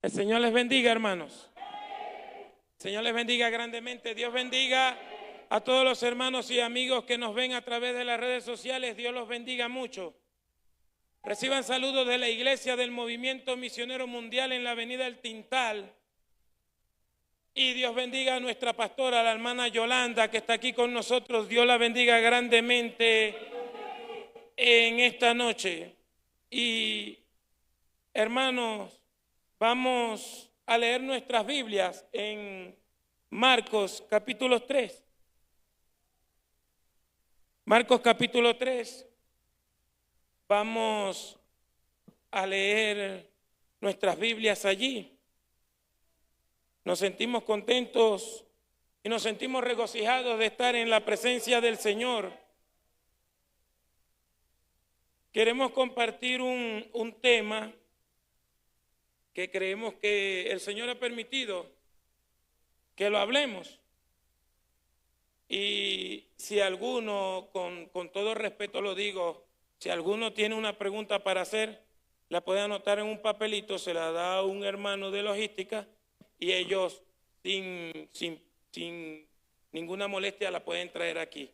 El Señor les bendiga, hermanos. El Señor les bendiga grandemente. Dios bendiga a todos los hermanos y amigos que nos ven a través de las redes sociales. Dios los bendiga mucho. Reciban saludos de la Iglesia del Movimiento Misionero Mundial en la Avenida El Tintal. Y Dios bendiga a nuestra pastora, la hermana Yolanda, que está aquí con nosotros. Dios la bendiga grandemente en esta noche. Y hermanos, vamos a leer nuestras Biblias en Marcos capítulo 3. Marcos capítulo 3. Vamos a leer nuestras Biblias allí. Nos sentimos contentos y nos sentimos regocijados de estar en la presencia del Señor. Queremos compartir un tema que creemos que el Señor ha permitido que lo hablemos. Y si alguno, con todo respeto lo digo, si alguno tiene una pregunta para hacer, la puede anotar en un papelito, se la da a un hermano de logística y ellos sin ninguna molestia la pueden traer aquí.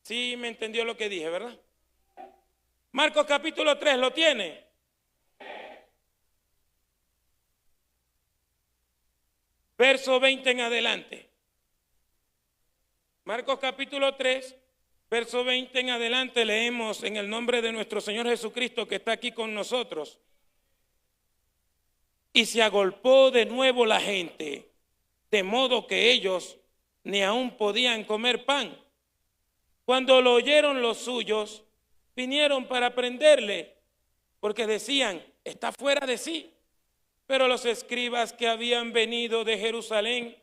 Sí me entendió lo que dije, ¿verdad? Marcos capítulo 3, ¿lo tiene? Verso 20 en adelante. Marcos capítulo 3, verso 20 en adelante, leemos en el nombre de nuestro Señor Jesucristo que está aquí con nosotros. Y se agolpó de nuevo la gente, de modo que ellos ni aún podían comer pan. Cuando lo oyeron los suyos, vinieron para prenderle, porque decían, está fuera de sí. Pero los escribas que habían venido de Jerusalén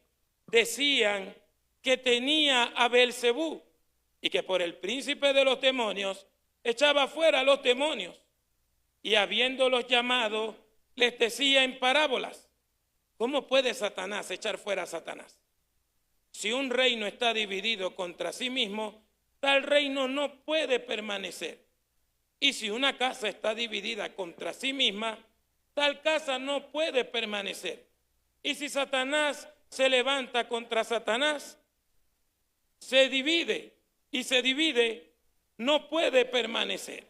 decían que tenía a Beelzebú y que por el príncipe de los demonios echaba fuera a los demonios. Y habiéndolos llamado, les decía en parábolas, ¿cómo puede Satanás echar fuera a Satanás? Si un reino está dividido contra sí mismo, tal reino no puede permanecer. Y si una casa está dividida contra sí misma, tal casa no puede permanecer. Y si Satanás se levanta contra Satanás, se divide, y se divide, no puede permanecer,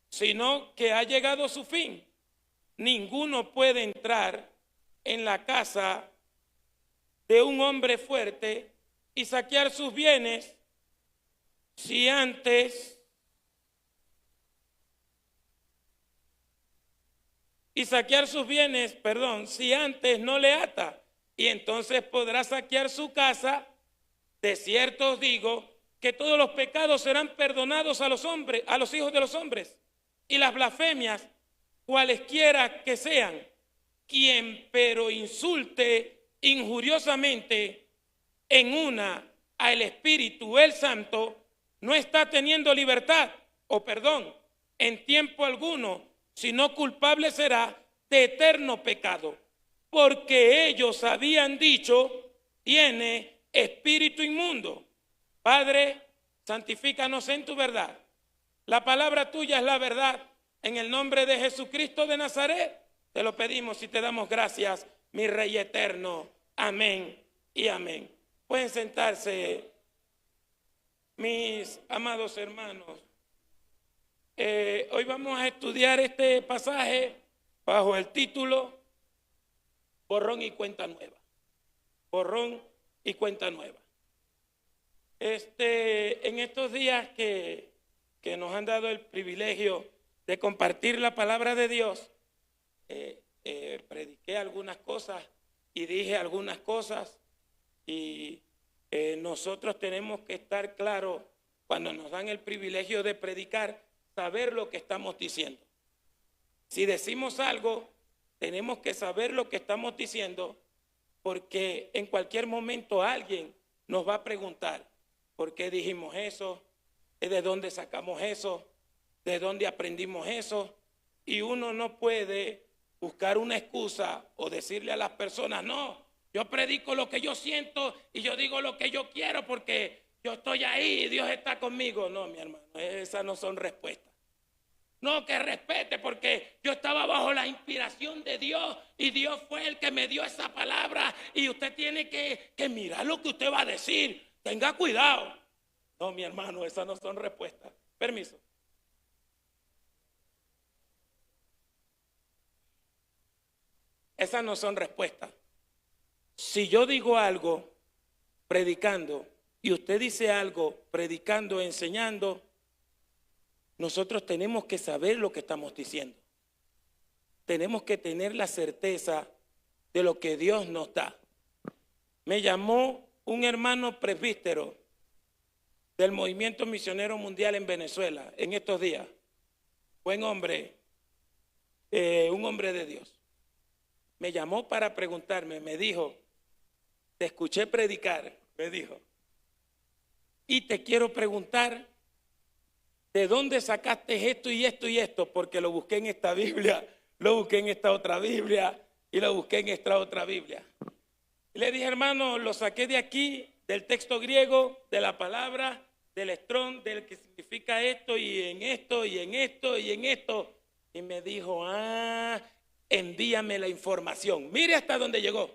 sino que ha llegado su fin. Ninguno puede entrar en la casa de un hombre fuerte y saquear sus bienes si antes si antes no le ata, y entonces podrá saquear su casa. De cierto os digo que todos los pecados serán perdonados a los hombres, a los hijos de los hombres, y las blasfemias, cualesquiera que sean. Quien pero insulte injuriosamente en una al Espíritu el Santo, no está teniendo libertad, o perdón, en tiempo alguno, sino culpable será de eterno pecado, porque ellos habían dicho, tiene espíritu inmundo. Padre, santifícanos en tu verdad. La palabra tuya es la verdad. En el nombre de Jesucristo de Nazaret, te lo pedimos y te damos gracias, mi Rey eterno. Amén y amén. Pueden sentarse, mis amados hermanos. Hoy vamos a estudiar este pasaje bajo el título Borrón y cuenta nueva. Borrón y cuenta nueva. En estos días que nos han dado el privilegio de compartir la palabra de Dios, prediqué algunas cosas y dije algunas cosas, y nosotros tenemos que estar claros cuando nos dan el privilegio de predicar, saber lo que estamos diciendo. Si decimos algo, tenemos que saber lo que estamos diciendo, porque en cualquier momento alguien nos va a preguntar, ¿por qué dijimos eso? ¿De dónde sacamos eso? ¿De dónde aprendimos eso? Y uno no puede buscar una excusa o decirle a las personas, no, yo predico lo que yo siento y yo digo lo que yo quiero porque yo estoy ahí y Dios está conmigo. No, mi hermano, esas no son respuestas. No, que respete, porque yo estaba bajo la inspiración de Dios y Dios fue el que me dio esa palabra y usted tiene que mirar lo que usted va a decir. Tenga cuidado. No, mi hermano, esas no son respuestas. Permiso. Esas no son respuestas. Si yo digo algo predicando y usted dice algo predicando, enseñando, nosotros tenemos que saber lo que estamos diciendo. Tenemos que tener la certeza de lo que Dios nos da. Me llamó un hermano presbítero del Movimiento Misionero Mundial en Venezuela en estos días. Buen hombre, un hombre de Dios. Me llamó para preguntarme, me dijo, te escuché predicar, me dijo, y te quiero preguntar, ¿de dónde sacaste esto y esto y esto? Porque lo busqué en esta Biblia, lo busqué en esta otra Biblia y lo busqué en esta otra Biblia. Y le dije, hermano, lo saqué de aquí, del texto griego, de la palabra, del estrón, del que significa esto y en esto y en esto y en esto. Y me dijo, envíame la información. Mire hasta dónde llegó.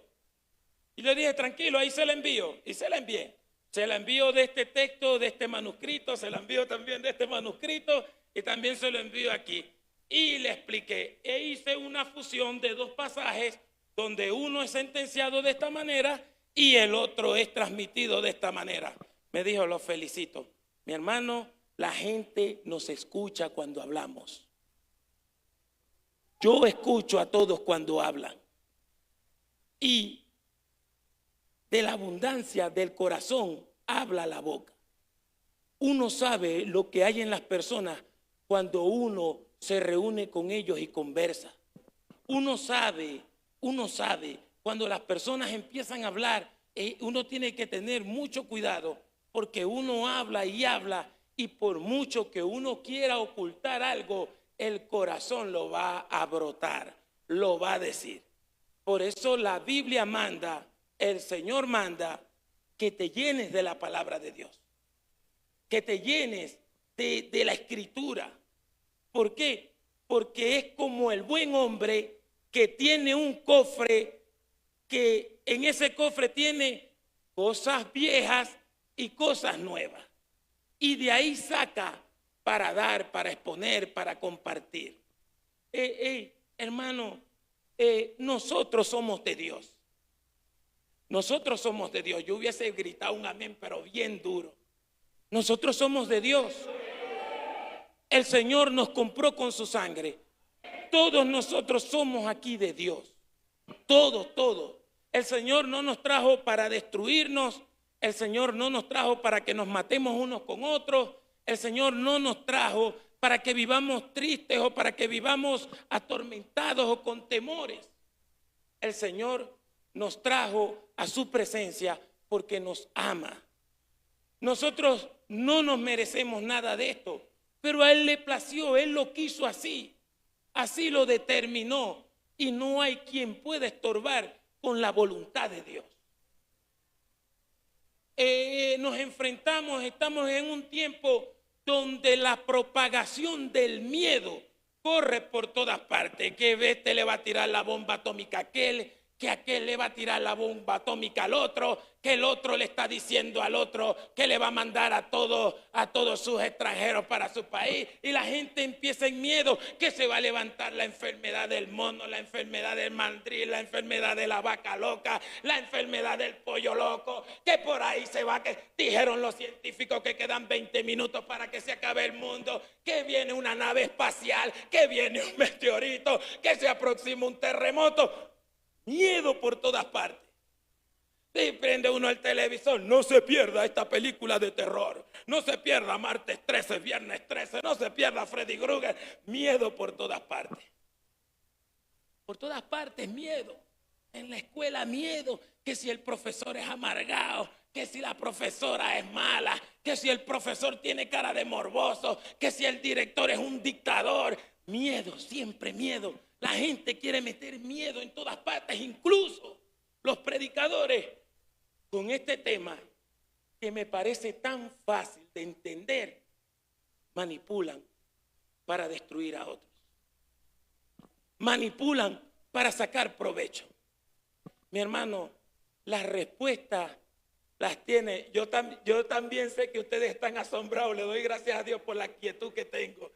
Y le dije, tranquilo, ahí se la envío. Y se la envié. Se la envío de este texto, de este manuscrito, se la envío también de este manuscrito y también se lo envío aquí. Y le expliqué, e hice una fusión de dos pasajes donde uno es sentenciado de esta manera y el otro es transmitido de esta manera. Me dijo, lo felicito. Mi hermano, la gente nos escucha cuando hablamos. Yo escucho a todos cuando hablan. Y de la abundancia del corazón habla la boca. Uno sabe lo que hay en las personas cuando uno se reúne con ellos y conversa. Uno sabe cuando las personas empiezan a hablar, uno tiene que tener mucho cuidado porque uno habla y por mucho que uno quiera ocultar algo, el corazón lo va a brotar, lo va a decir. Por eso la Biblia manda, el Señor manda que te llenes de la palabra de Dios, que te llenes de la Escritura. ¿Por qué? Porque es como el buen hombre que tiene un cofre, que en ese cofre tiene cosas viejas y cosas nuevas. Y de ahí saca para dar, para exponer, para compartir. Hermano, nosotros somos de Dios. Nosotros somos de Dios. Yo hubiese gritado un amén, pero bien duro. Nosotros somos de Dios. El Señor nos compró con su sangre. Todos nosotros somos aquí de Dios. Todos. El Señor no nos trajo para destruirnos. El Señor no nos trajo para que nos matemos unos con otros. El Señor no nos trajo para que vivamos tristes o para que vivamos atormentados o con temores. El Señor nos trajo a su presencia porque nos ama. Nosotros no nos merecemos nada de esto, pero a Él le plació, Él lo quiso así, así lo determinó y no hay quien pueda estorbar con la voluntad de Dios. Nos enfrentamos, estamos en un tiempo donde la propagación del miedo corre por todas partes, que este le va a tirar la bomba atómica a aquel, que aquel le va a tirar la bomba atómica al otro, que el otro le está diciendo al otro que le va a mandar a todos sus extranjeros para su país, y la gente empieza en miedo, que se va a levantar la enfermedad del mono, la enfermedad del mandril, la enfermedad de la vaca loca, la enfermedad del pollo loco, que por ahí se va, que dijeron los científicos que quedan 20 minutos para que se acabe el mundo, que viene una nave espacial, que viene un meteorito, que se aproxima un terremoto. Miedo por todas partes. Si prende uno el televisor, no se pierda esta película de terror. No se pierda martes 13, viernes 13. No se pierda Freddy Krueger. Miedo por todas partes. Por todas partes miedo. En la escuela miedo. Que si el profesor es amargado. Que si la profesora es mala. Que si el profesor tiene cara de morboso. Que si el director es un dictador. Miedo, siempre miedo. La gente quiere meter miedo en todas partes, incluso los predicadores, con este tema que me parece tan fácil de entender, manipulan para destruir a otros. Manipulan para sacar provecho. Mi hermano, las respuestas las tiene. Yo también sé que ustedes están asombrados. Le doy gracias a Dios por la quietud que tengo.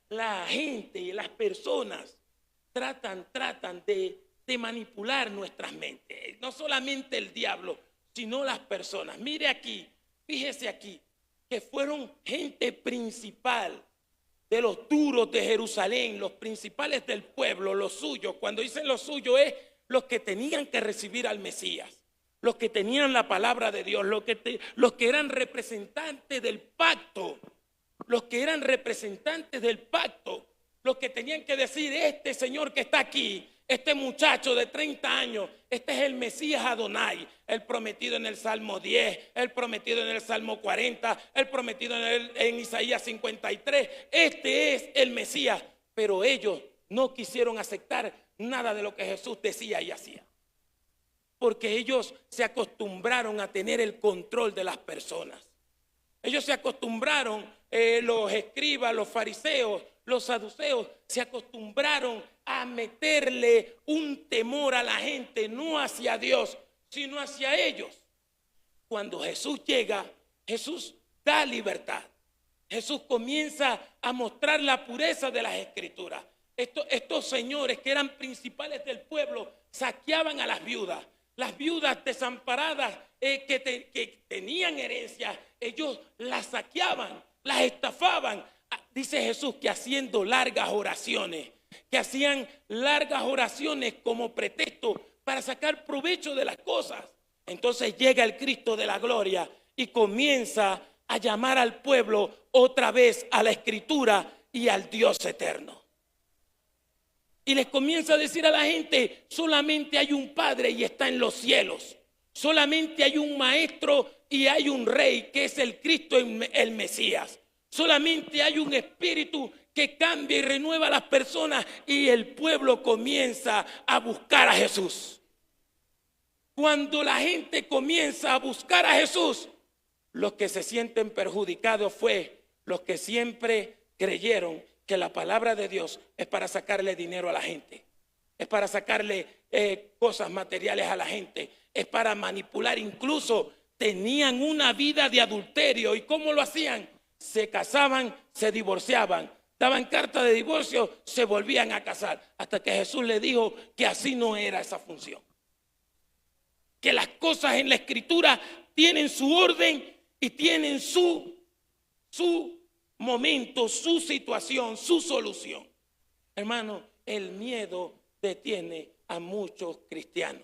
La gente y las personas tratan de manipular nuestras mentes. No solamente el diablo, sino las personas. Mire aquí, fíjese aquí, que fueron gente principal de los duros de Jerusalén, los principales del pueblo, los suyos. Cuando dicen los suyos es los que tenían que recibir al Mesías, los que tenían la palabra de Dios, los que eran representantes del pacto, los que eran representantes del pacto, los que tenían que decir: este señor que está aquí, este muchacho de 30 años, este es el Mesías Adonai, el prometido en el Salmo 10, el prometido en el Salmo 40, el prometido en Isaías 53. Este es el Mesías. Pero ellos no quisieron aceptar nada de lo que Jesús decía y hacía, porque ellos se acostumbraron a tener el control de las personas. Ellos se acostumbraron, los escribas, los fariseos, los saduceos, se acostumbraron a meterle un temor a la gente, no hacia Dios, sino hacia ellos. Cuando Jesús llega, Jesús da libertad. Jesús comienza a mostrar la pureza de las Escrituras. Estos señores que eran principales del pueblo saqueaban a las viudas. Las viudas desamparadas que tenían herencia, ellos las saqueaban, las estafaban. Dice Jesús que haciendo largas oraciones, que hacían largas oraciones como pretexto para sacar provecho de las cosas. Entonces llega el Cristo de la gloria y comienza a llamar al pueblo otra vez a la Escritura y al Dios eterno. Y les comienza a decir a la gente: solamente hay un Padre y está en los cielos. Solamente hay un Maestro y hay un Rey, que es el Cristo, el Mesías. Solamente hay un Espíritu que cambia y renueva a las personas, y el pueblo comienza a buscar a Jesús. Cuando la gente comienza a buscar a Jesús, los que se sienten perjudicados fue los que siempre creyeron que la palabra de Dios es para sacarle dinero a la gente, es para sacarle cosas materiales a la gente, es para manipular. Incluso tenían una vida de adulterio. ¿Y cómo lo hacían? Se casaban, se divorciaban, daban carta de divorcio, se volvían a casar, hasta que Jesús le dijo que así no era esa función, que las cosas en la Escritura tienen su orden y tienen su momento, su situación, su solución. Hermano, el miedo detiene a muchos cristianos.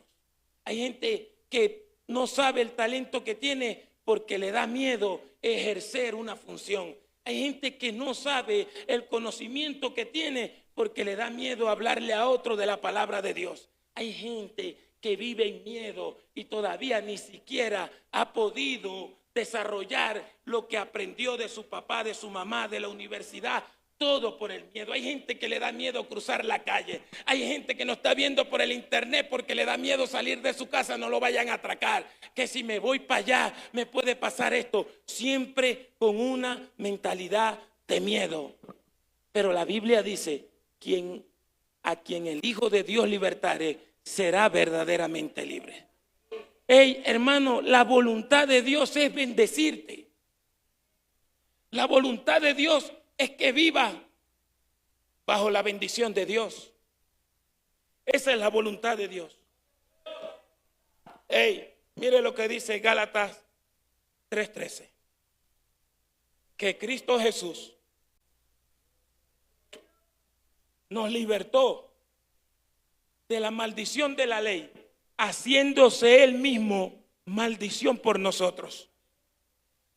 Hay gente que no sabe el talento que tiene porque le da miedo ejercer una función. Hay gente que no sabe el conocimiento que tiene porque le da miedo hablarle a otro de la palabra de Dios. Hay gente que vive en miedo y todavía ni siquiera ha podido desarrollar lo que aprendió de su papá, de su mamá, de la universidad. Todo por el miedo. Hay gente que le da miedo cruzar la calle. Hay gente que no está viendo por el internet porque le da miedo salir de su casa, no lo vayan a atracar. Que si me voy para allá me puede pasar esto. Siempre con una mentalidad de miedo. Pero la Biblia dice: a quien el Hijo de Dios libertare será verdaderamente libre. Hey, hermano, la voluntad de Dios es bendecirte. La voluntad de Dios es que viva bajo la bendición de Dios. Esa es la voluntad de Dios. Hey, mire lo que dice Gálatas 3:13. Que Cristo Jesús nos libertó de la maldición de la ley, haciéndose Él mismo maldición por nosotros.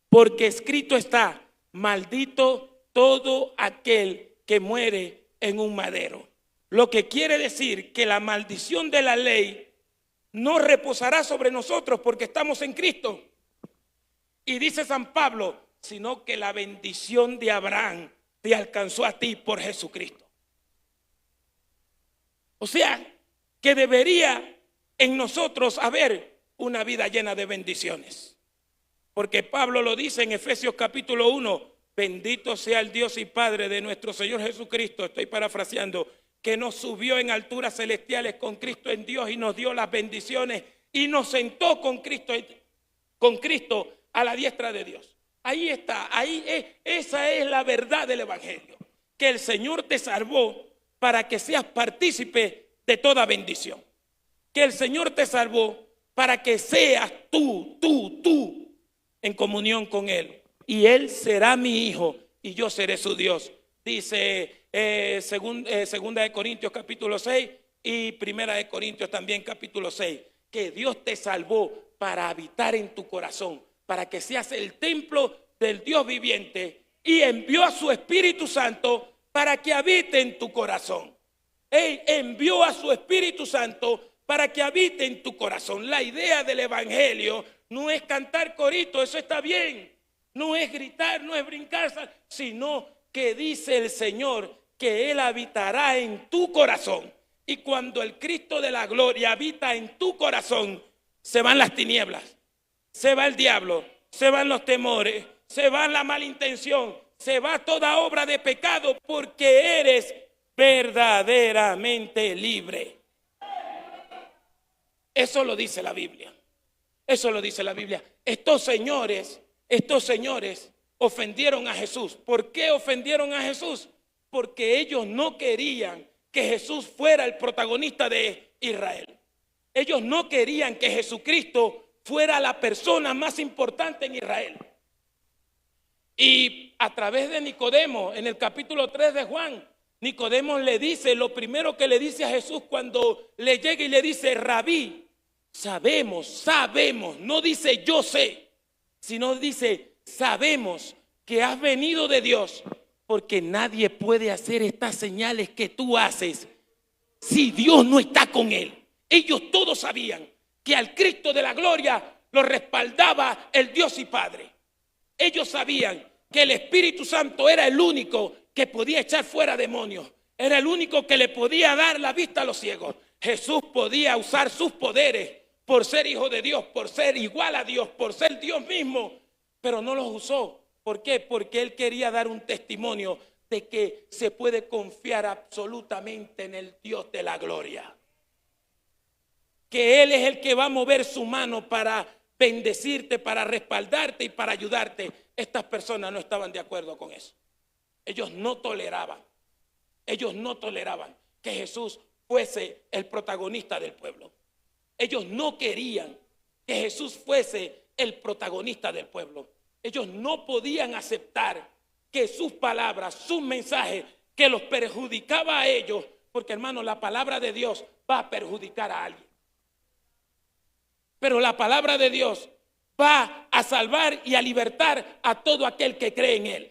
Porque escrito está: maldito todo aquel que muere en un madero. Lo que quiere decir que la maldición de la ley no reposará sobre nosotros porque estamos en Cristo. Y dice San Pablo: sino que la bendición de Abraham te alcanzó a ti por Jesucristo. O sea, que debería en nosotros haber una vida llena de bendiciones. Porque Pablo lo dice en Efesios capítulo 1, Bendito sea el Dios y Padre de nuestro Señor Jesucristo, estoy parafraseando, que nos subió en alturas celestiales con Cristo en Dios y nos dio las bendiciones y nos sentó con Cristo a la diestra de Dios. Ahí está, esa es la verdad del Evangelio, que el Señor te salvó para que seas partícipe de toda bendición, que el Señor te salvó para que seas tú en comunión con Él, y Él será mi hijo y yo seré su Dios. Dice segunda de Corintios capítulo 6 y primera de Corintios también capítulo 6, que Dios te salvó para habitar en tu corazón, para que seas el templo del Dios viviente, y envió a su Espíritu Santo para que habite en tu corazón. Él envió a su Espíritu Santo para que habite en tu corazón. La idea del Evangelio no es cantar corito, eso está bien, no es gritar, no es brincar, sino que dice el Señor que Él habitará en tu corazón. Y cuando el Cristo de la gloria habita en tu corazón, se van las tinieblas, se va el diablo, se van los temores, se va la malintención, se va toda obra de pecado, porque eres verdaderamente libre. Eso lo dice la Biblia. Eso lo dice la Biblia. Estos señores ofendieron a Jesús. ¿Por qué ofendieron a Jesús? Porque ellos no querían que Jesús fuera el protagonista de Israel. Ellos no querían que Jesucristo fuera la persona más importante en Israel. Y a través de Nicodemo, en el capítulo 3 de Juan, Nicodemo le dice, lo primero que le dice a Jesús cuando le llega y le dice, Rabí, sabemos, no dice yo sé, sino dice, sabemos que has venido de Dios, porque nadie puede hacer estas señales que tú haces si Dios no está con él. Ellos todos sabían que al Cristo de la gloria lo respaldaba el Dios y Padre. Ellos sabían que el Espíritu Santo era el único que podía echar fuera demonios, era el único que le podía dar la vista a los ciegos. Jesús podía usar sus poderes por ser hijo de Dios, por ser igual a Dios, por ser Dios mismo, pero no los usó. ¿Por qué? Porque Él quería dar un testimonio de que se puede confiar absolutamente en el Dios de la gloria, que Él es el que va a mover su mano para bendecirte, para respaldarte y para ayudarte. Estas personas no estaban de acuerdo con eso. Ellos no toleraban que Jesús fuese el protagonista del pueblo. Ellos no querían que Jesús fuese el protagonista del pueblo. Ellos no podían aceptar que sus palabras, sus mensajes, que los perjudicaba a ellos, porque hermano, la palabra de Dios va a perjudicar a alguien. Pero la palabra de Dios va a salvar y a libertar a todo aquel que cree en Él.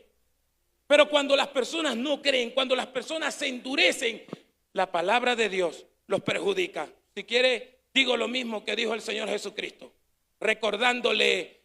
Pero cuando las personas no creen, cuando las personas se endurecen, la palabra de Dios los perjudica. Si quiere, digo lo mismo que dijo el Señor Jesucristo, recordándole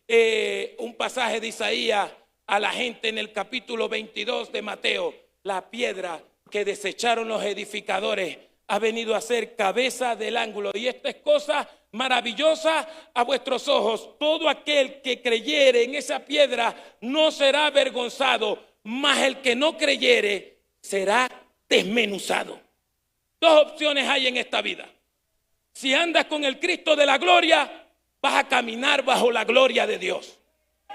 un pasaje de Isaías a la gente en el capítulo 22 de Mateo. La piedra que desecharon los edificadores ha venido a ser cabeza del ángulo, y esta es cosa maravillosa a vuestros ojos. Todo aquel que creyere en esa piedra no será avergonzado, mas el que no creyere será desmenuzado. Dos opciones hay en esta vida. Si andas con el Cristo de la gloria, vas a caminar bajo la gloria de Dios,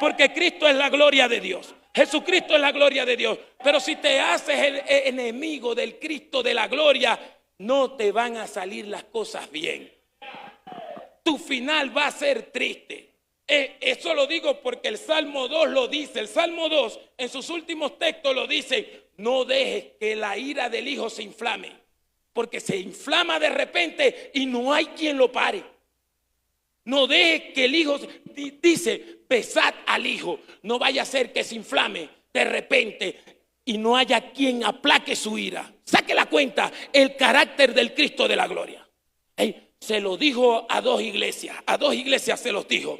porque Cristo es la gloria de Dios. Jesucristo es la gloria de Dios. Pero si te haces el enemigo del Cristo de la gloria, no te van a salir las cosas bien. Tu final va a ser triste. Eso lo digo porque el Salmo 2 lo dice. El Salmo 2 en sus últimos textos lo dice: no dejes que la ira del hijo se inflame, porque se inflama de repente y no hay quien lo pare. No dejes que el hijo, dice, pesad al hijo, no vaya a ser que se inflame de repente y no haya quien aplaque su ira. Saque la cuenta el carácter del Cristo de la gloria. Se lo dijo a dos iglesias se los dijo.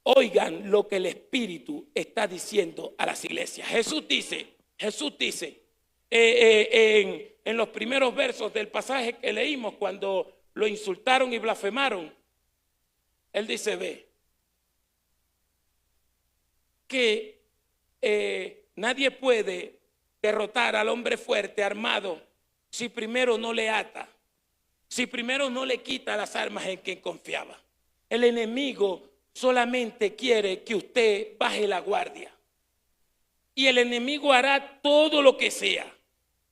Oigan lo que el Espíritu está diciendo a las iglesias. Jesús dice en los primeros versos del pasaje que leímos, cuando lo insultaron y blasfemaron, Él dice: ve, que nadie puede derrotar al hombre fuerte armado si primero no le ata, si primero no le quita las armas en que confiaba. El enemigo solamente quiere que usted baje la guardia. Y el enemigo hará todo lo que sea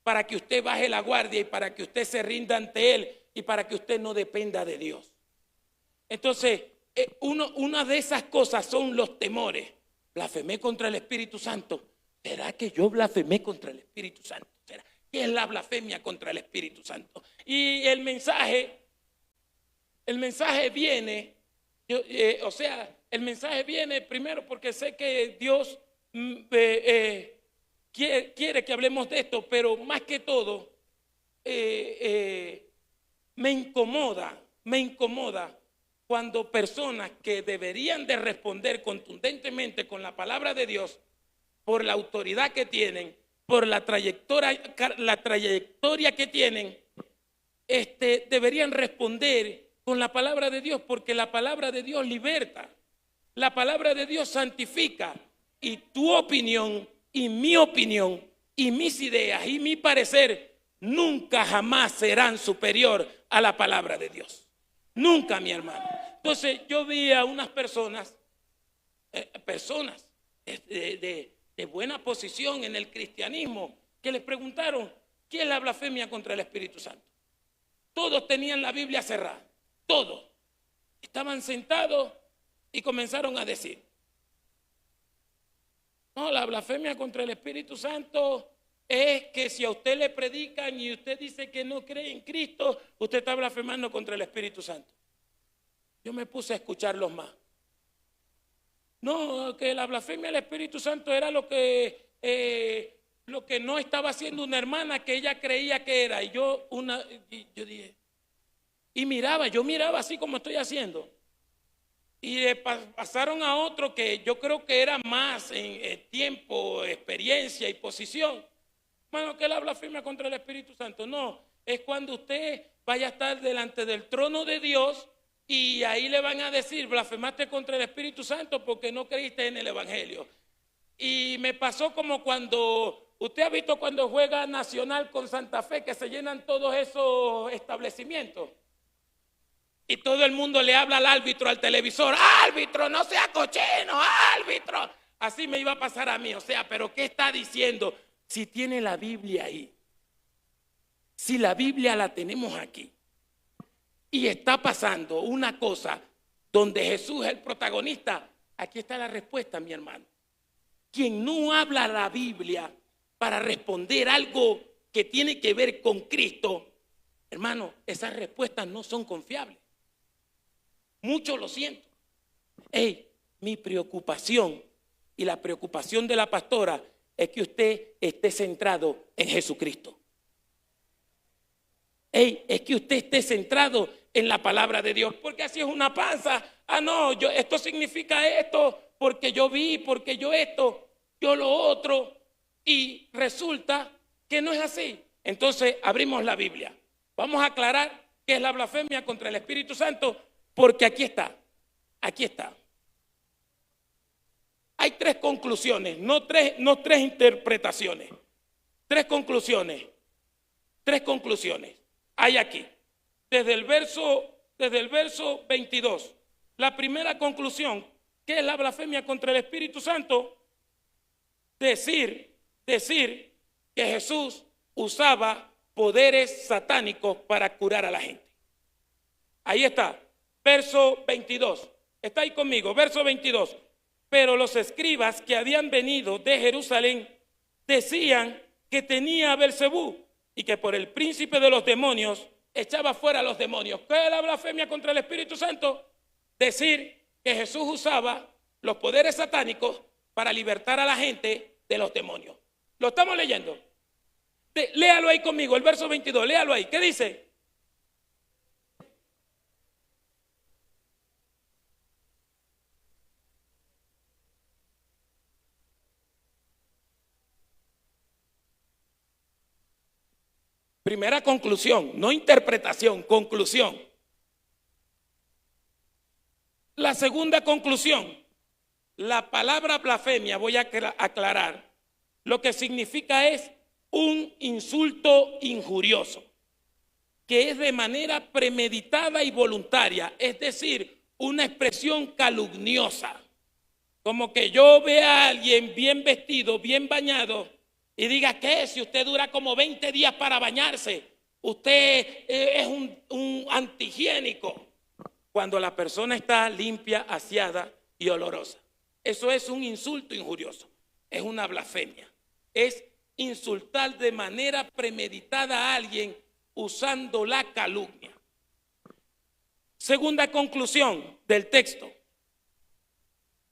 para que usted baje la guardia y para que usted se rinda ante él y para que usted no dependa de Dios. Entonces, una de esas cosas son los temores. Blasfemé contra el Espíritu Santo. ¿Será que yo blasfemé contra el Espíritu Santo? ¿Será? ¿Qué es la blasfemia contra el Espíritu Santo? Y el mensaje viene, el mensaje viene primero porque sé que Dios quiere que hablemos de esto, pero más que todo me incomoda cuando personas que deberían de responder contundentemente con la palabra de Dios, por la autoridad que tienen, por la trayectoria que tienen, deberían responder con la palabra de Dios, porque la palabra de Dios liberta, la palabra de Dios santifica, y tu opinión y mis ideas y mi parecer nunca jamás serán superior a la palabra de Dios. Nunca, mi hermano. Entonces yo vi a unas personas de buena posición en el cristianismo que les preguntaron: ¿qué es la blasfemia contra el Espíritu Santo? Todos tenían la Biblia cerrada, todos. Estaban sentados y comenzaron a decir: no, la blasfemia contra el Espíritu Santo es que si a usted le predican y usted dice que no cree en Cristo, usted está blasfemando contra el Espíritu Santo. Yo me puse a escucharlos más. No, que la blasfemia del Espíritu Santo era lo que no estaba haciendo una hermana que ella creía que era. Y yo dije, yo miraba así como estoy haciendo. Y pasaron a otro que yo creo que era más en tiempo, experiencia y posición. Bueno, que la blasfemia contra el Espíritu Santo. No, es cuando usted vaya a estar delante del trono de Dios y ahí le van a decir: blasfemaste contra el Espíritu Santo porque no creíste en el Evangelio. Y me pasó como cuando, usted ha visto cuando juega Nacional con Santa Fe, que se llenan todos esos establecimientos. Y todo el mundo le habla al árbitro, al televisor: árbitro, no sea cochino, árbitro. Así me iba a pasar a mí. O sea, pero ¿qué está diciendo? Si tiene la Biblia ahí, si la Biblia la tenemos aquí y está pasando una cosa donde Jesús es el protagonista, aquí está la respuesta, mi hermano. Quien no habla la Biblia para responder algo que tiene que ver con Cristo, hermano, esas respuestas no son confiables. Mucho lo siento. Mi preocupación y la preocupación de la pastora es que usted esté centrado en Jesucristo. Es que usted esté centrado en la palabra de Dios, porque así es una panza. Esto significa esto, porque yo vi, porque yo esto, yo lo otro, y resulta que no es así. Entonces abrimos la Biblia. Vamos a aclarar qué es la blasfemia contra el Espíritu Santo, porque aquí está. Hay tres conclusiones, no tres interpretaciones. Tres conclusiones hay aquí. Desde el verso 22. La primera conclusión, ¿qué es la blasfemia contra el Espíritu Santo? Decir que Jesús usaba poderes satánicos para curar a la gente. Ahí está, verso 22. Está ahí conmigo, verso 22. Pero los escribas que habían venido de Jerusalén decían que tenía Belcebú y que por el príncipe de los demonios echaba fuera a los demonios. ¿Qué es la blasfemia contra el Espíritu Santo? Decir que Jesús usaba los poderes satánicos para libertar a la gente de los demonios. ¿Lo estamos leyendo? Léalo ahí conmigo, el verso 22, léalo ahí. ¿Qué dice? Primera conclusión, no interpretación, conclusión. La segunda conclusión, La palabra blasfemia, voy a aclarar, lo que significa es un insulto injurioso, que es de manera premeditada y voluntaria, es decir, una expresión calumniosa. Como que yo vea a alguien bien vestido, bien bañado, y diga que si usted dura como 20 días para bañarse, usted es un antihigiénico, cuando la persona está limpia, aseada y olorosa. Eso es un insulto injurioso, es una blasfemia, es insultar de manera premeditada a alguien usando la calumnia. Segunda conclusión del texto.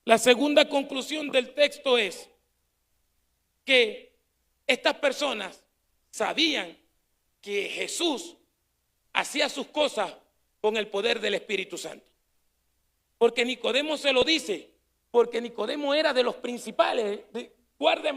La segunda conclusión del texto es que estas personas sabían que Jesús hacía sus cosas con el poder del Espíritu Santo. Porque Nicodemo se lo dice, porque Nicodemo era de los principales. Guarde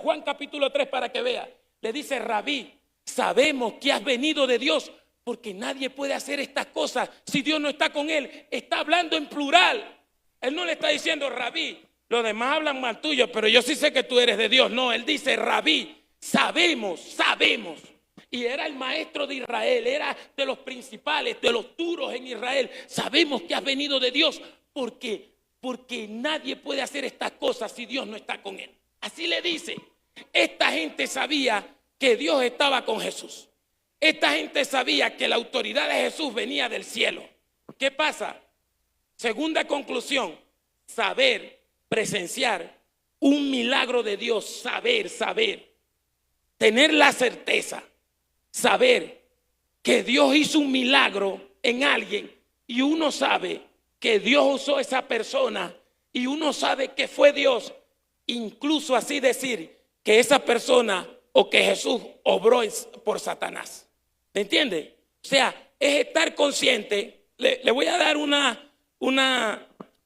Juan capítulo 3 para que vea. Le dice: Rabí, sabemos que has venido de Dios, porque nadie puede hacer estas cosas si Dios no está con él. Está hablando en plural. Él no le está diciendo: Rabí, los demás hablan mal tuyo, pero yo sí sé que tú eres de Dios. No, él dice: Rabí, sabemos. Y era el maestro de Israel, era de los principales, de los duros en Israel. Sabemos que has venido de Dios, porque nadie puede hacer estas cosas si Dios no está con él. Así le dice. Esta gente sabía que Dios estaba con Jesús. Esta gente sabía que la autoridad de Jesús venía del cielo. ¿Qué pasa? Segunda conclusión: saber, presenciar un milagro de Dios, saber, tener la certeza, saber que Dios hizo un milagro en alguien y uno sabe que Dios usó a esa persona y uno sabe que fue Dios, incluso así decir que esa persona o que Jesús obró por Satanás. ¿Me entiende? O sea, es estar consciente. Le voy a dar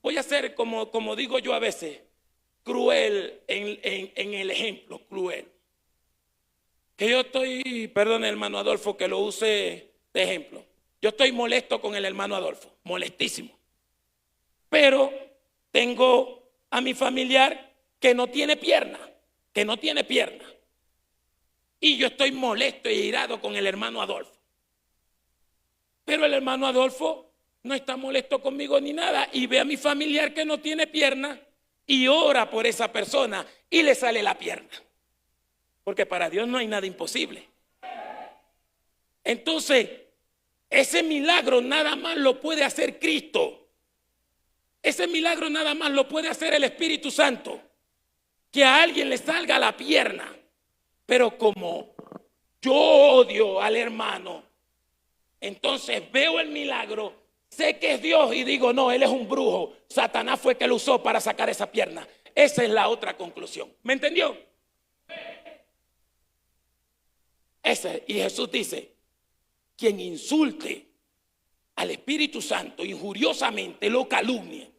voy a ser como digo yo a veces, cruel en el ejemplo, cruel. Que yo estoy, perdón hermano Adolfo que lo use de ejemplo, yo estoy molesto con el hermano Adolfo, molestísimo. Pero tengo a mi familiar que no tiene pierna. Y yo estoy molesto e irado con el hermano Adolfo. Pero el hermano Adolfo no está molesto conmigo ni nada, y ve a mi familiar que no tiene pierna y ora por esa persona y le sale la pierna. Porque para Dios no hay nada imposible. Entonces, ese milagro nada más lo puede hacer Cristo. Ese milagro nada más lo puede hacer el Espíritu Santo. Que a alguien le salga la pierna. Pero como yo odio al hermano, entonces veo el milagro, sé que es Dios y digo: no, él es un brujo. Satanás fue que lo usó para sacar esa pierna. Esa es la otra conclusión. ¿Me entendió? Y Jesús dice: quien insulte al Espíritu Santo injuriosamente, lo calumnie,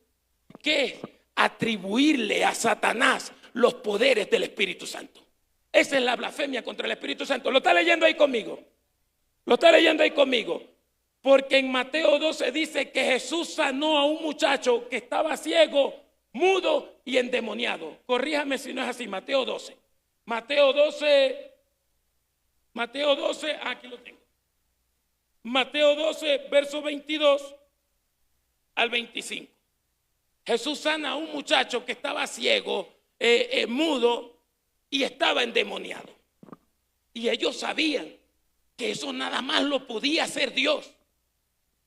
que es atribuirle a Satanás los poderes del Espíritu Santo. Esa es la blasfemia contra el Espíritu Santo. ¿Lo está leyendo ahí conmigo? Porque en Mateo 12 dice que Jesús sanó a un muchacho que estaba ciego, mudo y endemoniado. Corríjame si no es así. Mateo 12, aquí lo tengo. Mateo 12, verso 22 al 25. Jesús sana a un muchacho que estaba ciego, mudo y estaba endemoniado. Y ellos sabían que eso nada más lo podía hacer Dios.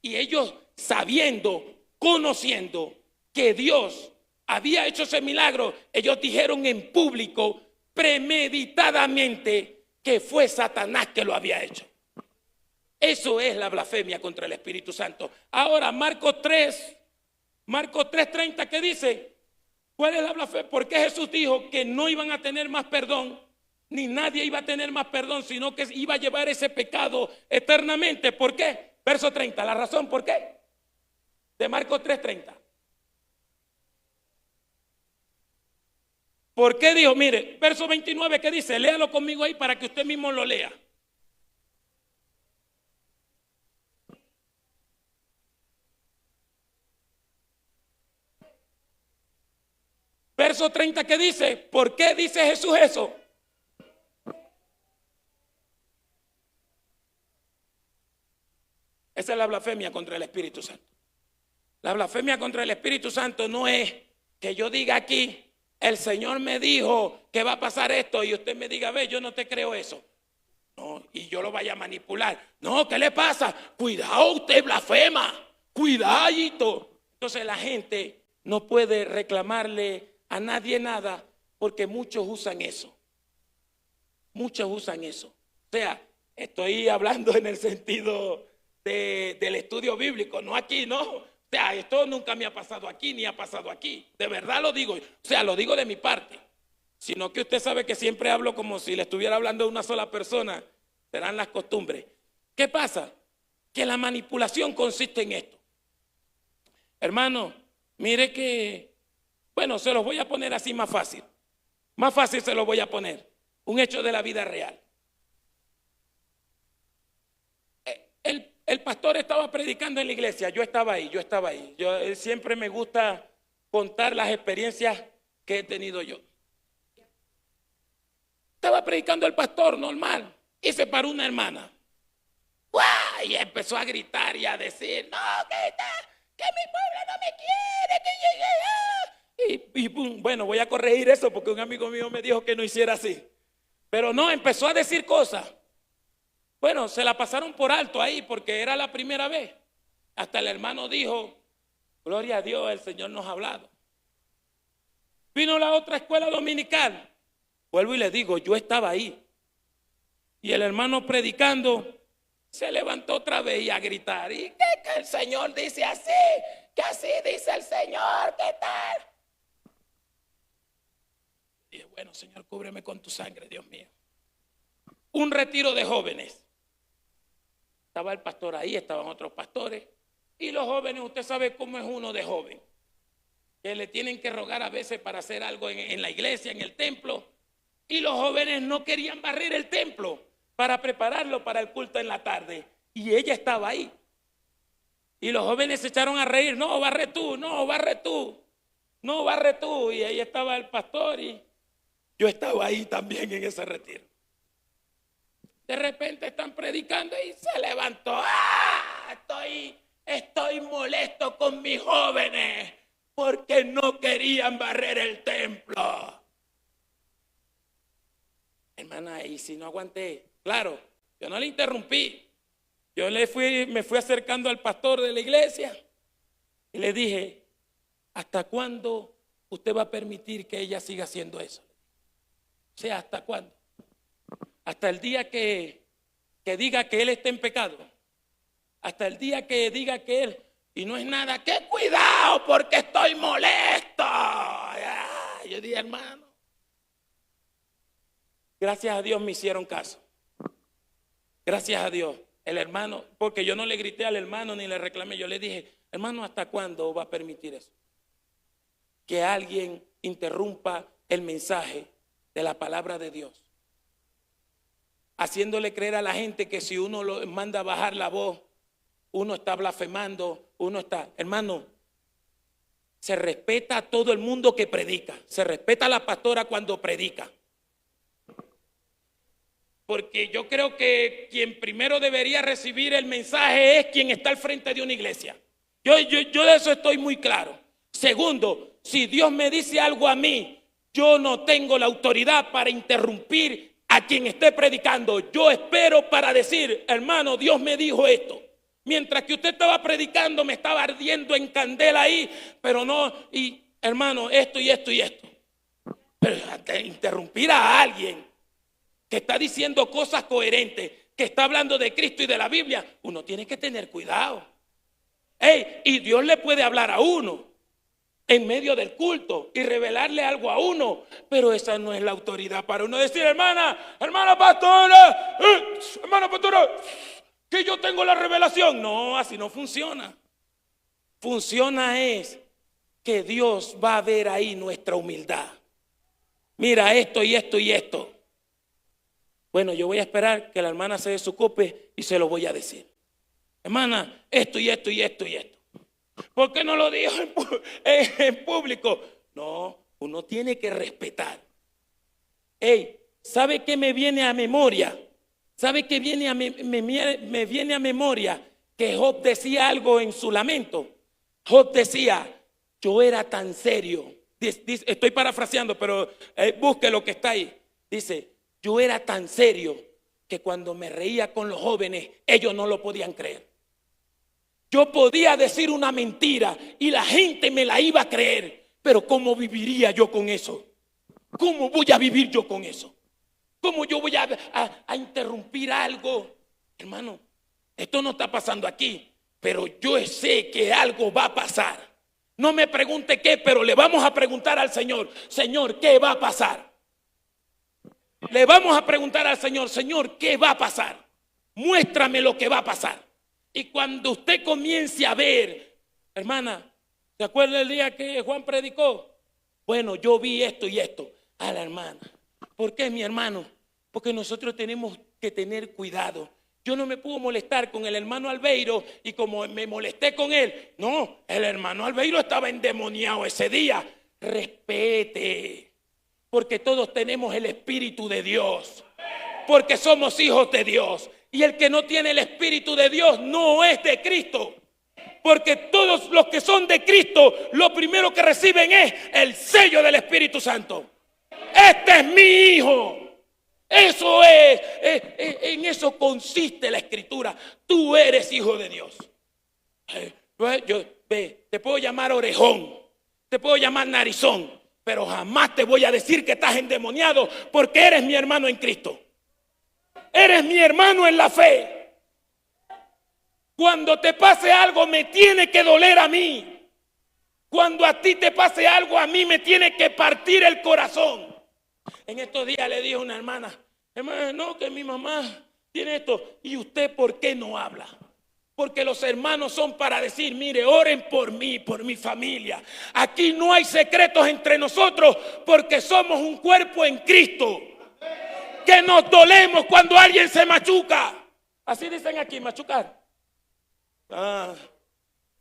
Y ellos sabiendo, conociendo que Dios había hecho ese milagro, ellos dijeron en público, premeditadamente, que fue Satanás que lo había hecho. Eso es la blasfemia contra el Espíritu Santo. Ahora, Marcos 3:30, ¿qué dice? ¿Cuál es la blasfemia? ¿Por qué Jesús dijo que no iban a tener más perdón? Ni nadie iba a tener más perdón, sino que iba a llevar ese pecado eternamente. ¿Por qué? Verso 30, la razón por qué. De Marcos 3:30. ¿Por qué dijo? Mire, verso 29, ¿qué dice? Léalo conmigo ahí para que usted mismo lo lea. verso 30 que dice, ¿por qué dice Jesús eso? Esa es la blasfemia contra el Espíritu Santo. La blasfemia contra el Espíritu Santo no es que yo diga aquí, el Señor me dijo que va a pasar esto y usted me diga, ve, yo no te creo eso. No, y yo lo vaya a manipular. No, ¿qué le pasa? Cuidado, usted blasfema. Cuidadito. Entonces la gente no puede reclamarle a nadie nada porque muchos usan eso. Muchos usan eso. O sea, estoy hablando en el sentido del estudio bíblico, no aquí, no. O sea, esto nunca me ha pasado aquí ni ha pasado aquí. De verdad lo digo. O sea, lo digo de mi parte. Sino que usted sabe que siempre hablo como si le estuviera hablando a una sola persona. Serán las costumbres. ¿Qué pasa? Que la manipulación consiste en esto. Hermano, mire que, bueno, se los voy a poner así más fácil. Más fácil se los voy a poner. Un hecho de la vida real. El pastor estaba predicando en la iglesia. Yo estaba ahí. Yo siempre me gusta contar las experiencias que he tenido yo. Estaba predicando el pastor normal y se paró una hermana. ¡Guau! Y empezó a gritar y a decir, no, que mi pueblo no me quiere, que llegue. Y pum, bueno, voy a corregir eso porque un amigo mío me dijo que no hiciera así. Pero no, empezó a decir cosas. Bueno, se la pasaron por alto ahí porque era la primera vez. Hasta el hermano dijo, gloria a Dios, el Señor nos ha hablado. Vino la otra escuela dominical. Vuelvo y le digo, yo estaba ahí. Y el hermano predicando se levantó otra vez y a gritar. ¿Y qué el Señor dice así? Que así dice el Señor, ¿qué tal? Y dije, bueno, Señor, cúbreme con tu sangre, Dios mío. Un retiro de jóvenes. Estaba el pastor ahí, estaban otros pastores. Y los jóvenes, usted sabe cómo es uno de joven. Que le tienen que rogar a veces para hacer algo en la iglesia, en el templo. Y los jóvenes no querían barrer el templo para prepararlo para el culto en la tarde. Y ella estaba ahí. Y los jóvenes se echaron a reír. No, barre tú, no, barre tú. No, barre tú. Y ahí estaba el pastor y yo estaba ahí también en ese retiro. De repente están predicando y se levantó. ¡Ah! Estoy molesto con mis jóvenes porque no querían barrer el templo. Hermana, y si no aguanté, claro, yo no le interrumpí. Yo me fui acercando al pastor de la iglesia y le dije, ¿hasta cuándo usted va a permitir que ella siga haciendo eso? O sea, ¿hasta cuándo? Hasta el día que diga que él está en pecado. Hasta el día que diga que él, y no es nada, ¡qué cuidado porque estoy molesto! Yo dije, hermano, gracias a Dios me hicieron caso. Gracias a Dios. El hermano, porque yo no le grité al hermano ni le reclamé, yo le dije, hermano, ¿hasta cuándo va a permitir eso? Que alguien interrumpa el mensaje de la palabra de Dios. Haciéndole creer a la gente que si uno lo manda a bajar la voz, uno está blasfemando, hermano, se respeta a todo el mundo que predica, se respeta a la pastora cuando predica. Porque yo creo que quien primero debería recibir el mensaje es quien está al frente de una iglesia. Yo de eso estoy muy claro. Segundo, si Dios me dice algo a mí, yo no tengo la autoridad para interrumpir a quien esté predicando. Yo espero para decir, hermano, Dios me dijo esto. Mientras que usted estaba predicando, me estaba ardiendo en candela ahí, pero no, y hermano, esto y esto y esto. Pero interrumpir a alguien que está diciendo cosas coherentes, que está hablando de Cristo y de la Biblia, uno tiene que tener cuidado. Y Dios le puede hablar a uno en medio del culto y revelarle algo a uno, pero esa no es la autoridad para uno decir, hermana pastora, que yo tengo la revelación. No, así no funciona. Funciona es que Dios va a ver ahí nuestra humildad. Mira esto y esto y esto. Bueno, yo voy a esperar que la hermana se desocupe y se lo voy a decir. Hermana, esto y esto y esto y esto. ¿Por qué no lo dijo en público? No, uno tiene que respetar. Hey, ¿sabe qué me viene a memoria? ¿Sabe qué me viene a memoria? Que Job decía algo en su lamento. Job decía, yo era tan serio. Estoy parafraseando, pero busque lo que está ahí. Dice, yo era tan serio que cuando me reía con los jóvenes, ellos no lo podían creer. Yo podía decir una mentira y la gente me la iba a creer, pero ¿cómo viviría yo con eso? ¿Cómo voy a vivir yo con eso? ¿Cómo yo voy a interrumpir algo? Hermano, esto no está pasando aquí, pero yo sé que algo va a pasar. No me pregunte qué, pero le vamos a preguntar al Señor, Señor, ¿qué va a pasar? Le vamos a preguntar al Señor, Señor, ¿qué va a pasar? Muéstrame lo que va a pasar. Y cuando usted comience a ver, hermana, ¿se acuerda el día que Juan predicó? Bueno, yo vi esto y esto. A la hermana. ¿Por qué, mi hermano? Porque nosotros tenemos que tener cuidado. Yo no me puedo molestar con el hermano Albeiro y como me molesté con él. No, el hermano Albeiro estaba endemoniado ese día. Respete. Porque todos tenemos el Espíritu de Dios. Porque somos hijos de Dios. Y el que no tiene el Espíritu de Dios no es de Cristo. Porque todos los que son de Cristo, lo primero que reciben es el sello del Espíritu Santo. Este es mi hijo. Eso es, en eso consiste la Escritura. Tú eres hijo de Dios. Te puedo llamar orejón, te puedo llamar narizón, pero jamás te voy a decir que estás endemoniado porque eres mi hermano en Cristo. Eres mi hermano en la fe. Cuando te pase algo me tiene que doler a mí. Cuando a ti te pase algo a mí me tiene que partir el corazón. En estos días le dije a una hermana, no, que mi mamá tiene esto. ¿Y usted por qué no habla? Porque los hermanos son para decir, mire, oren por mí, por mi familia. Aquí no hay secretos entre nosotros porque somos un cuerpo en Cristo. Que nos dolemos cuando alguien se machuca. Así dicen aquí, machucar.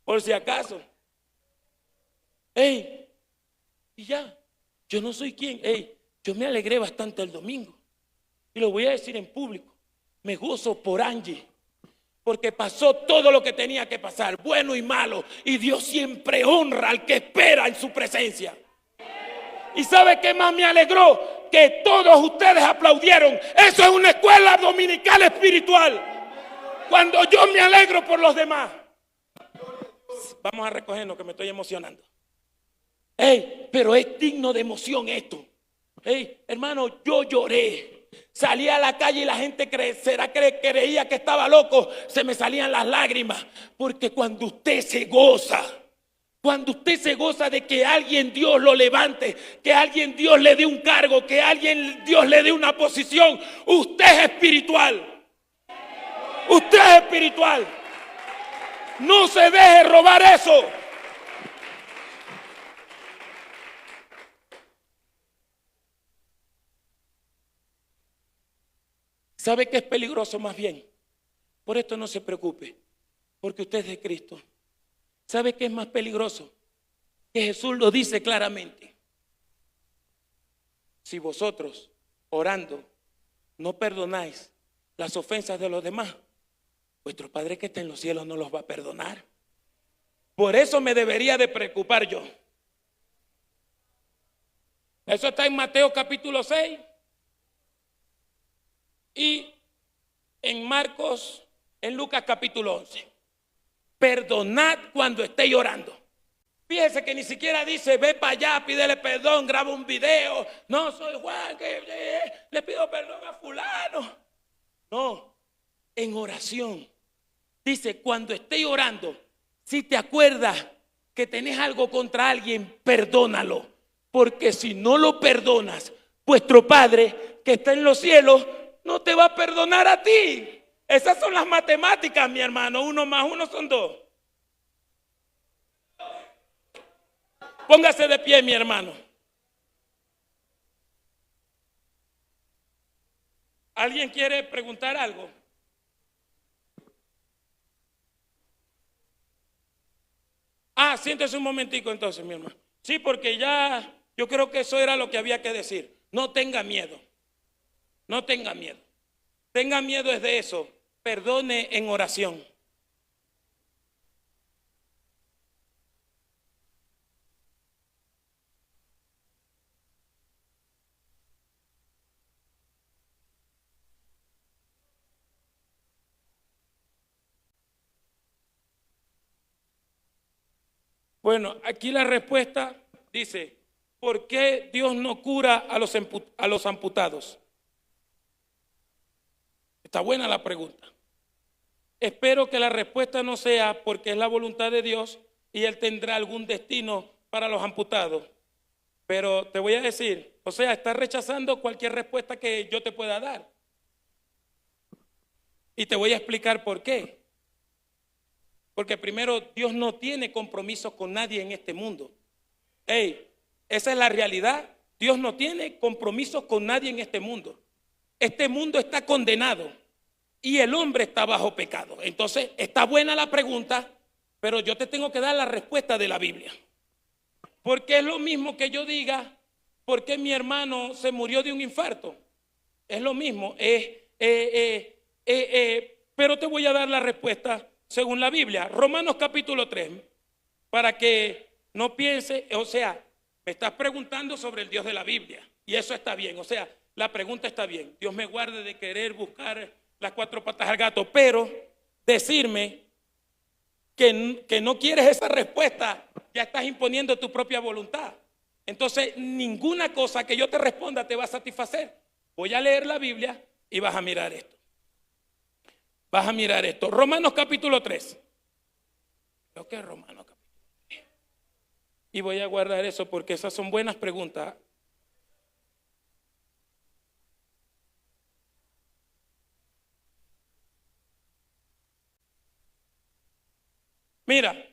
Por si acaso. Y ya, yo no soy quien. Yo me alegré bastante el domingo. Y lo voy a decir en público. Me gozo por Angie. Porque pasó todo lo que tenía que pasar, bueno y malo. Y Dios siempre honra al que espera en su presencia. ¿Y sabe qué más me alegró? Que todos ustedes aplaudieron. Eso es una escuela dominical espiritual. Cuando yo me alegro por los demás. Vamos a recogernos que me estoy emocionando. Pero es digno de emoción esto. Hermano, yo lloré. Salí a la calle y la gente creía que estaba loco. Se me salían las lágrimas. Porque cuando usted se goza de que alguien Dios lo levante, que alguien Dios le dé un cargo, que alguien Dios le dé una posición, usted es espiritual. Usted es espiritual. No se deje robar eso. ¿Sabe qué es peligroso más bien? Por esto no se preocupe, porque usted es de Cristo. ¿Sabe qué es más peligroso? Que Jesús lo dice claramente. Si vosotros, orando, no perdonáis las ofensas de los demás, vuestro Padre que está en los cielos no los va a perdonar. Por eso me debería de preocupar yo. Eso está en Mateo capítulo 6. Y en Marcos, en Lucas capítulo 11. Perdonad cuando estéis orando. Fíjese que ni siquiera dice, ve para allá, pídele perdón, graba un video. No, soy Juan, que le pido perdón a fulano. No, en oración. Dice, cuando estéis orando, si te acuerdas que tenés algo contra alguien, perdónalo. Porque si no lo perdonas, vuestro Padre que está en los cielos no te va a perdonar a ti. Esas son las matemáticas, mi hermano. 1 más 1 son 2. Póngase de pie, mi hermano. ¿Alguien quiere preguntar algo? Siéntese un momentico entonces, mi hermano. Sí, porque ya Yo creo que eso era lo que había que decir. No tenga miedo. No tenga miedo. Tenga miedo es de eso. Perdone en oración. Bueno, aquí la respuesta dice, ¿por qué Dios no cura a los amputados? Está buena la pregunta. Espero que la respuesta no sea porque es la voluntad de Dios y Él tendrá algún destino para los amputados. Pero te voy a decir, o sea, estás rechazando cualquier respuesta que yo te pueda dar. Y te voy a explicar por qué. Porque primero, Dios no tiene compromiso con nadie en este mundo. Esa es la realidad. Dios no tiene compromiso con nadie en este mundo. Este mundo está condenado y el hombre está bajo pecado. Entonces, está buena la pregunta, pero yo te tengo que dar la respuesta de la Biblia. Porque es lo mismo que yo diga, ¿por qué mi hermano se murió de un infarto? Es lo mismo. Pero te voy a dar la respuesta según la Biblia. Romanos capítulo 3, para que no piense, o sea, me estás preguntando sobre el Dios de la Biblia, y eso está bien, o sea, la pregunta está bien. Dios me guarde de querer buscar las cuatro patas al gato, pero decirme que no quieres esa respuesta, ya estás imponiendo tu propia voluntad. Entonces, ninguna cosa que yo te responda te va a satisfacer. Voy a leer la Biblia y vas a mirar esto. Vas a mirar esto. Romanos capítulo 3. Creo que es Romanos capítulo 3. Y voy a guardar eso porque esas son buenas preguntas. Mira,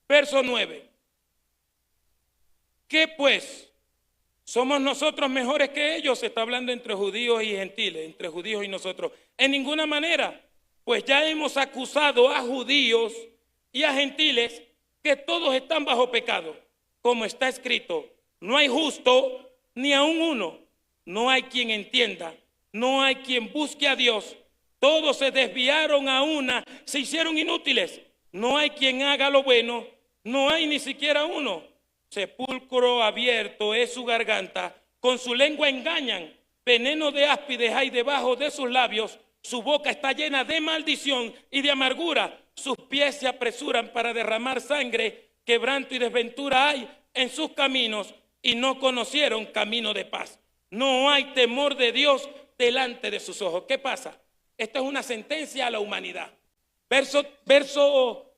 verso 9. ¿Qué pues? ¿Somos nosotros mejores que ellos? Se está hablando entre judíos y gentiles, entre judíos y nosotros. En ninguna manera, pues ya hemos acusado a judíos y a gentiles que todos están bajo pecado. Como está escrito, no hay justo ni aun uno, no hay quien entienda, no hay quien busque a Dios. Todos se desviaron a una, se hicieron inútiles. No hay quien haga lo bueno, no hay ni siquiera uno. Sepulcro abierto es su garganta, con su lengua engañan, veneno de áspides hay debajo de sus labios, su boca está llena de maldición y de amargura, sus pies se apresuran para derramar sangre, quebranto y desventura hay en sus caminos y no conocieron camino de paz. No hay temor de Dios delante de sus ojos. ¿Qué pasa? Esta es una sentencia a la humanidad.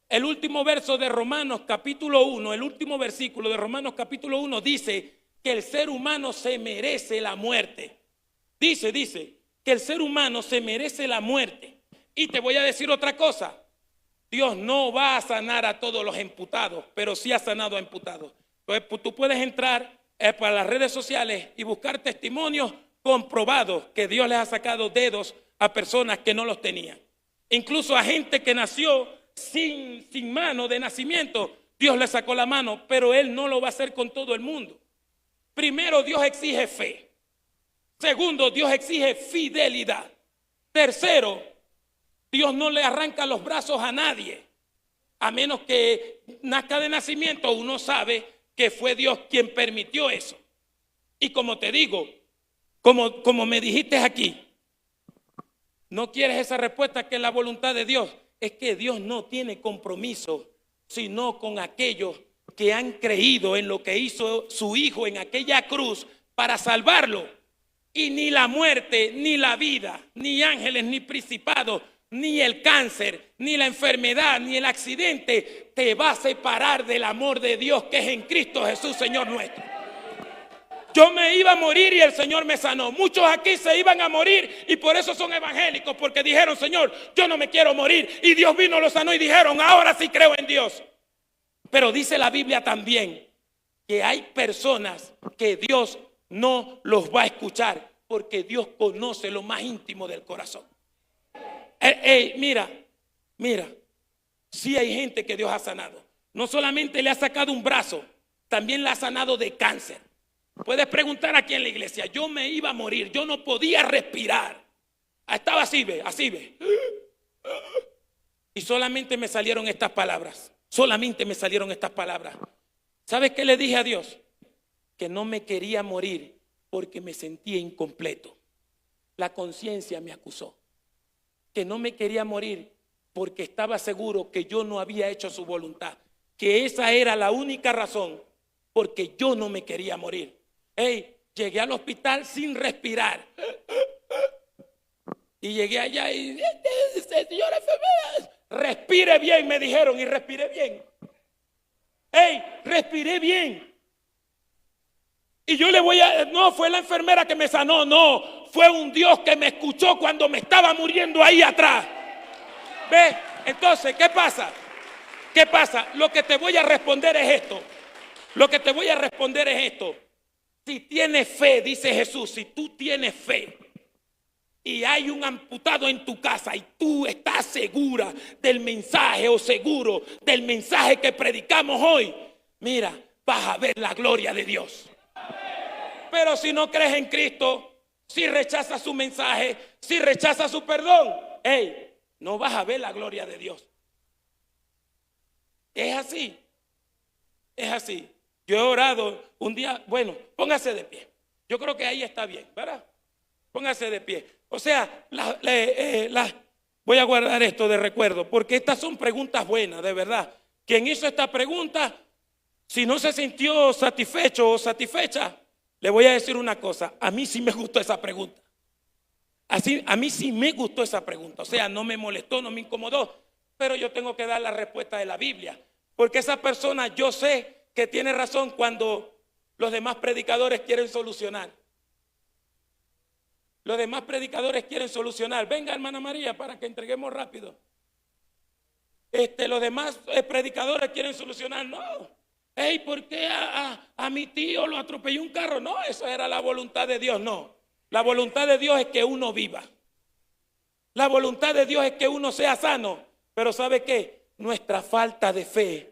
El último verso de Romanos capítulo 1, el último versículo de Romanos capítulo 1 dice que el ser humano se merece la muerte. Dice que el ser humano se merece la muerte. Y te voy a decir otra cosa. Dios no va a sanar a todos los imputados, pero sí ha sanado a imputados. Entonces, tú puedes entrar para las redes sociales y buscar testimonios comprobados que Dios les ha sacado dedos a personas que no los tenían. Incluso a gente que nació sin mano de nacimiento, Dios le sacó la mano, pero Él no lo va a hacer con todo el mundo. Primero, Dios exige fe. Segundo, Dios exige fidelidad. Tercero, Dios no le arranca los brazos a nadie, a menos que nazca de nacimiento. Uno sabe que fue Dios quien permitió eso. Y como te digo, como me dijiste aquí, no quieres esa respuesta que es la voluntad de Dios. Es que Dios no tiene compromiso, sino con aquellos que han creído en lo que hizo su Hijo en aquella cruz para salvarlo. Y ni la muerte, ni la vida, ni ángeles, ni principados, ni el cáncer, ni la enfermedad, ni el accidente te va a separar del amor de Dios que es en Cristo Jesús, Señor nuestro. Yo me iba a morir y el Señor me sanó. Muchos aquí se iban a morir y por eso son evangélicos, porque dijeron: Señor, yo no me quiero morir. Y Dios vino, los sanó y dijeron: ahora sí creo en Dios. Pero dice la Biblia también que hay personas que Dios no los va a escuchar, porque Dios conoce lo más íntimo del corazón. Mira, sí hay gente que Dios ha sanado. No solamente le ha sacado un brazo, también la ha sanado de cáncer. Puedes preguntar aquí en la iglesia, yo me iba a morir, yo no podía respirar. Estaba así, ve, así, ve. Y solamente me salieron estas palabras. Solamente me salieron estas palabras. ¿Sabes qué le dije a Dios? Que no me quería morir porque me sentía incompleto. La conciencia me acusó. Que no me quería morir porque estaba seguro que yo no había hecho su voluntad. Que esa era la única razón porque yo no me quería morir. Llegué al hospital sin respirar. Y llegué allá y señora enfermera, respire bien, me dijeron, y respiré bien. Respiré bien. Y yo le voy a, no, fue la enfermera que me sanó, no, fue un Dios que me escuchó cuando me estaba muriendo ahí atrás. ¿Ves? Entonces, ¿qué pasa? ¿Qué pasa? Lo que te voy a responder es esto. Lo que te voy a responder es esto. Si tienes fe, dice Jesús, si tú tienes fe y hay un amputado en tu casa y tú estás segura del mensaje o seguro del mensaje que predicamos hoy, mira, vas a ver la gloria de Dios. Pero si no crees en Cristo, si rechazas su mensaje, si rechazas su perdón, no vas a ver la gloria de Dios. Es así. Es así. Yo he orado un día, bueno, póngase de pie. Yo creo que ahí está bien, ¿verdad? Póngase de pie. O sea, voy a guardar esto de recuerdo, porque estas son preguntas buenas, de verdad. Quien hizo esta pregunta, si no se sintió satisfecho o satisfecha, le voy a decir una cosa. A mí sí me gustó esa pregunta. A mí sí me gustó esa pregunta. O sea, no me molestó, no me incomodó. Pero yo tengo que dar la respuesta de la Biblia. Porque esa persona, yo sé que tiene razón cuando los demás predicadores quieren solucionar. Los demás predicadores quieren solucionar. Venga, hermana María, para que entreguemos rápido. Los demás predicadores quieren solucionar. No. ¿Por qué a mi tío lo atropelló un carro? No, eso era la voluntad de Dios. No. La voluntad de Dios es que uno viva. La voluntad de Dios es que uno sea sano. Pero ¿sabe qué? Nuestra falta de fe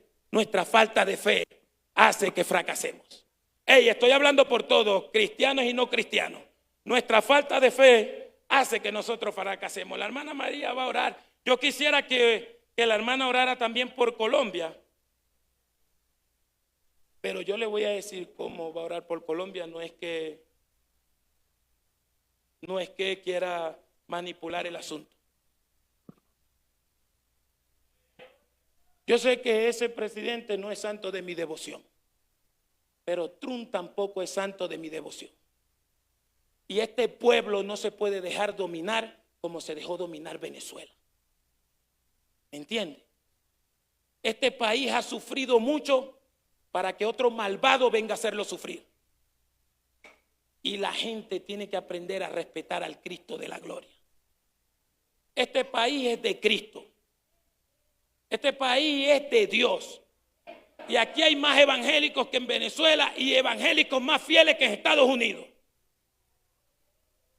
hace que fracasemos. Estoy hablando por todos, cristianos y no cristianos. Nuestra falta de fe hace que nosotros fracasemos. La hermana María va a orar. Yo quisiera que la hermana orara también por Colombia. Pero yo le voy a decir cómo va a orar por Colombia. No es que quiera manipular el asunto. Yo sé que ese presidente no es santo de mi devoción, pero Trump tampoco es santo de mi devoción. Y este pueblo no se puede dejar dominar como se dejó dominar Venezuela. ¿Me entiende? Este país ha sufrido mucho para que otro malvado venga a hacerlo sufrir. Y la gente tiene que aprender a respetar al Cristo de la gloria. Este país es de Cristo. Este país es de Dios. Y aquí hay más evangélicos que en Venezuela y evangélicos más fieles que en Estados Unidos.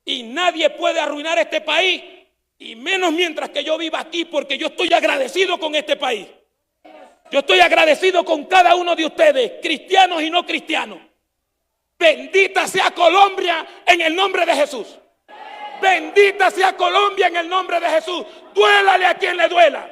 Y nadie puede arruinar este país, y menos mientras que yo viva aquí, porque yo estoy agradecido con este país. Yo estoy agradecido con cada uno de ustedes, cristianos y no cristianos. Bendita sea Colombia en el nombre de Jesús. Bendita sea Colombia en el nombre de Jesús. Duélale a quien le duela.